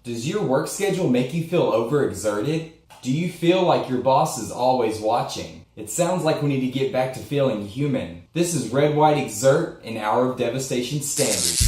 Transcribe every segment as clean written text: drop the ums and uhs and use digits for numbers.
Does your work schedule make you feel overexerted? Do you feel like your boss is always watching? It sounds like we need to get back to feeling human. This is RW EXERT, an Hour of Devastation standard.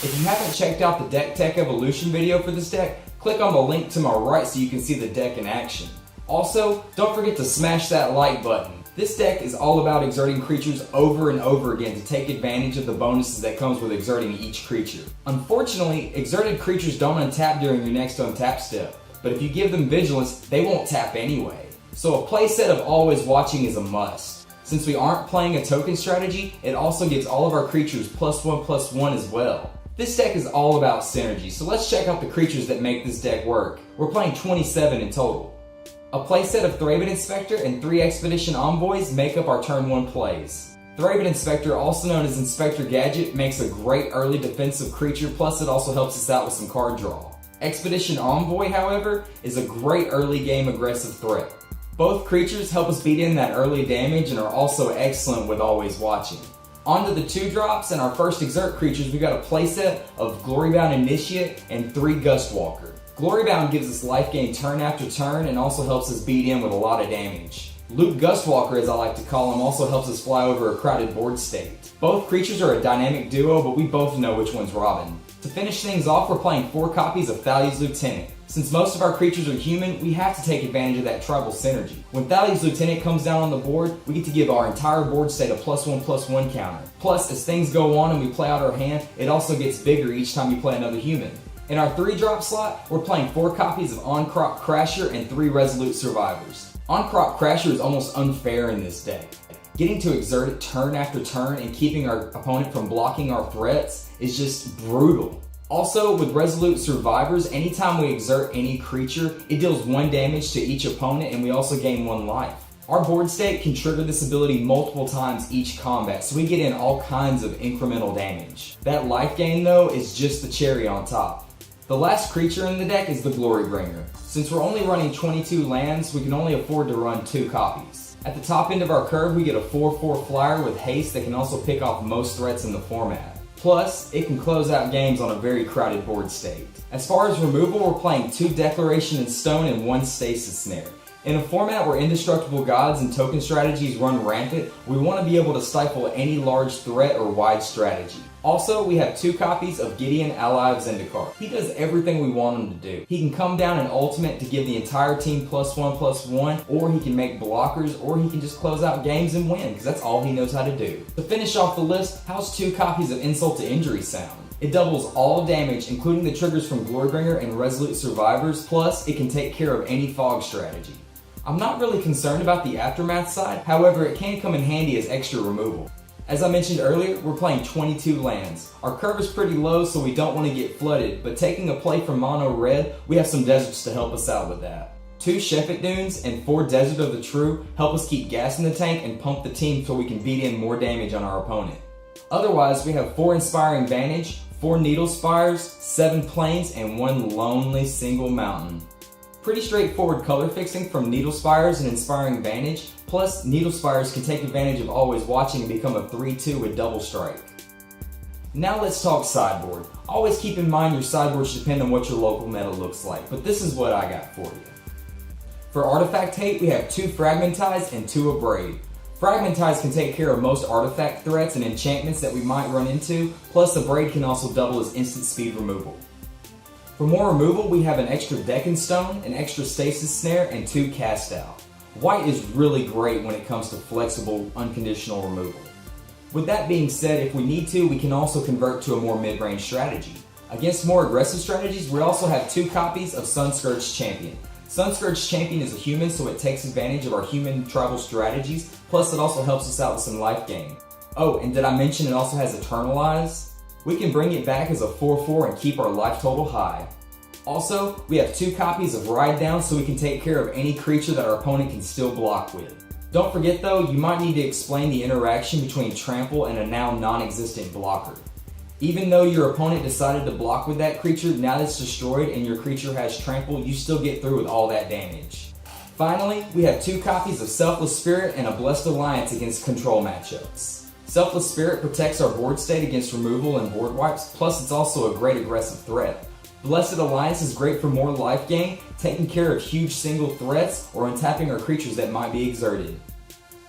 If you haven't checked out the deck tech evolution video for this deck, click on the link to my right so you can see the deck in action. Also, don't forget to smash that like button. This deck is all about exerting creatures over and over again to take advantage of the bonuses that comes with exerting each creature. Unfortunately, exerted creatures don't untap during your next untap step, but if you give them vigilance, they won't tap anyway. So a playset of always watching is a must. Since we aren't playing a token strategy, it also gives all of our creatures +1/+1 as well. This deck is all about synergy, so let's check out the creatures that make this deck work. We're playing 27 in total. A playset of Thraben Inspector and 3 Expedition Envoys make up our turn 1 plays. Thraben Inspector, also known as Inspector Gadget, makes a great early defensive creature, plus it also helps us out with some card draw. Expedition Envoy, however, is a great early game aggressive threat. Both creatures help us beat in that early damage and are also excellent with always watching. On to the 2-drops, and our first exert creatures, we got a playset of Glorybound Initiate and 3 Gustwalker. Glorybound gives us life gain turn after turn and also helps us beat in with a lot of damage. Luke Gustwalker, as I like to call him, also helps us fly over a crowded board state. Both creatures are a dynamic duo, but we both know which one's Robin. To finish things off, we're playing 4 copies of Thalia's Lieutenant. Since most of our creatures are human, we have to take advantage of that tribal synergy. When Thalia's Lieutenant comes down on the board, we get to give our entire board state a +1/+1 counter. Plus, as things go on and we play out our hand, it also gets bigger each time you play another human. In our 3-drop slot, we're playing 4 copies of Ahn Crop Crasher and 3 Resolute Survivors. Ahn Crop Crasher is almost unfair in this deck. Getting to exert it turn after turn and keeping our opponent from blocking our threats is just brutal. Also, with Resolute Survivors, anytime we exert any creature, it deals 1 damage to each opponent and we also gain 1 life. Our board state can trigger this ability multiple times each combat, so we get in all kinds of incremental damage. That life gain, though, is just the cherry on top. The last creature in the deck is the Glorybringer. Since we're only running 22 lands, we can only afford to run 2 copies. At the top end of our curve, we get a 4/4 flyer with haste that can also pick off most threats in the format. Plus, it can close out games on a very crowded board state. As far as removal, we're playing 2 Declaration in Stone and 1 Stasis Snare. In a format where indestructible gods and token strategies run rampant, we want to be able to stifle any large threat or wide strategy. Also, we have 2 copies of Gideon, ally of Zendikar. He does everything we want him to do. He can come down in ultimate to give the entire team +1/+1, or he can make blockers, or he can just close out games and win, because that's all he knows how to do. To finish off the list, how's 2 copies of Insult to Injury sound? It doubles all damage, including the triggers from Glorybringer and Resolute Survivors, plus it can take care of any fog strategy. I'm not really concerned about the aftermath side, however it can come in handy as extra removal. As I mentioned earlier, we're playing 22 lands. Our curve is pretty low, so we don't want to get flooded, but taking a play from mono red, we have some deserts to help us out with that. 2 Sheffet Dunes and 4 Desert of the True help us keep gas in the tank and pump the team so we can beat in more damage on our opponent. Otherwise, we have 4 Inspiring Vantage, 4 Needle Spires, 7 Plains, and 1 lonely single mountain. Pretty straightforward color fixing from Needle Spires and Inspiring Vantage, plus Needle Spires can take advantage of always watching and become a 3/2 with double strike. Now let's talk sideboard. Always keep in mind your sideboard should depend on what your local meta looks like, but this is what I got for you. For artifact hate, we have 2 Fragmentize and 2 Abrade. Fragmentize can take care of most artifact threats and enchantments that we might run into, plus Abrade can also double as instant speed removal. For more removal, we have an extra Deck and Stone, an extra Stasis Snare, and 2 Cast Out. White is really great when it comes to flexible, unconditional removal. With that being said, if we need to, we can also convert to a more mid-range strategy. Against more aggressive strategies, we also have 2 copies of Sunscourge Champion. Sunscourge Champion is a human, so it takes advantage of our human tribal strategies, plus it also helps us out with some life gain. Oh, and did I mention it also has Eternalize? We can bring it back as a 4/4 and keep our life total high. Also, we have 2 copies of Ride Down so we can take care of any creature that our opponent can still block with. Don't forget though, you might need to explain the interaction between Trample and a now non-existent blocker. Even though your opponent decided to block with that creature, now that it's destroyed and your creature has trample, you still get through with all that damage. Finally, we have 2 copies of Selfless Spirit and a Blessed Alliance against control matchups. Selfless Spirit protects our board state against removal and board wipes, plus it's also a great aggressive threat. Blessed Alliance is great for more life gain, taking care of huge single threats, or untapping our creatures that might be exerted.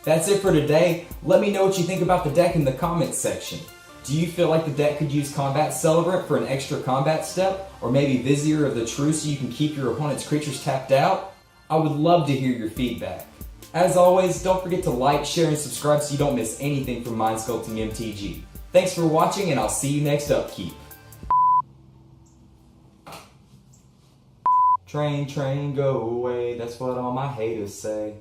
That's it for today. Let me know what you think about the deck in the comments section. Do you feel like the deck could use Combat Celebrant for an extra combat step, or maybe Vizier of the True so you can keep your opponent's creatures tapped out? I would love to hear your feedback. As always, don't forget to like, share, and subscribe so you don't miss anything from Mind Sculpting MTG. Thanks for watching, and I'll see you next upkeep. Train, go away, that's what all my haters say.